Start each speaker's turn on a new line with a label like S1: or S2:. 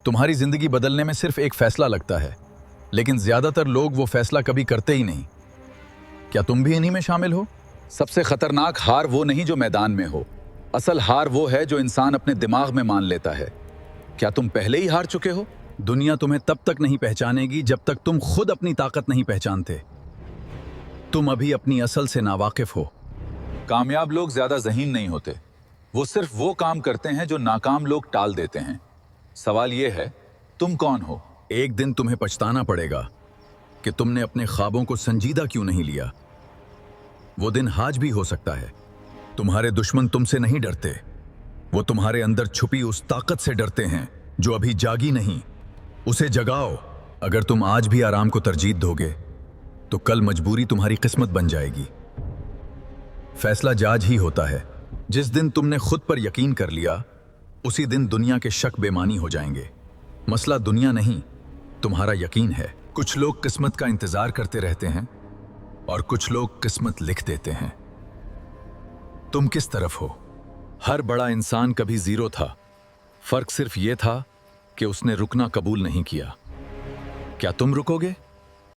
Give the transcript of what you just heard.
S1: तुम्हारी जिंदगी बदलने में सिर्फ एक फैसला लगता है, लेकिन ज्यादातर लोग वो फैसला कभी करते ही नहीं। क्या तुम भी इन्हीं में शामिल हो? सबसे खतरनाक हार वो नहीं जो मैदान में हो, असल हार वो है जो इंसान अपने दिमाग में मान लेता है। क्या तुम पहले ही हार चुके हो? दुनिया तुम्हें तब तक नहीं पहचानेगी जब तक तुम खुद अपनी ताकत नहीं पहचानते। तुम अभी अपनी असल से नावाकिफ हो। कामयाब लोग ज्यादा ज़हीन नहीं होते, वो सिर्फ वो काम करते हैं जो नाकाम लोग टाल देते हैं। सवाल ये है, तुम कौन हो? एक दिन तुम्हें पछताना पड़ेगा कि तुमने अपने ख्वाबों को संजीदा क्यों नहीं लिया। वो दिन आज भी हो सकता है। तुम्हारे दुश्मन तुमसे नहीं डरते, वो तुम्हारे अंदर छुपी उस ताकत से डरते हैं जो अभी जागी नहीं। उसे जगाओ। अगर तुम आज भी आराम को तरजीह दोगे तो कल मजबूरी तुम्हारी किस्मत बन जाएगी। फैसला आज ही होता है। जिस दिन तुमने खुद पर यकीन कर लिया, उसी दिन दुनिया के शक बेमानी हो जाएंगे। मसला दुनिया नहीं, तुम्हारा यकीन है। कुछ लोग किस्मत का इंतजार करते रहते हैं और कुछ लोग किस्मत लिख देते हैं। तुम किस तरफ हो? हर बड़ा इंसान कभी जीरो था, फर्क सिर्फ यह था कि उसने रुकना कबूल नहीं किया। क्या तुम रुकोगे?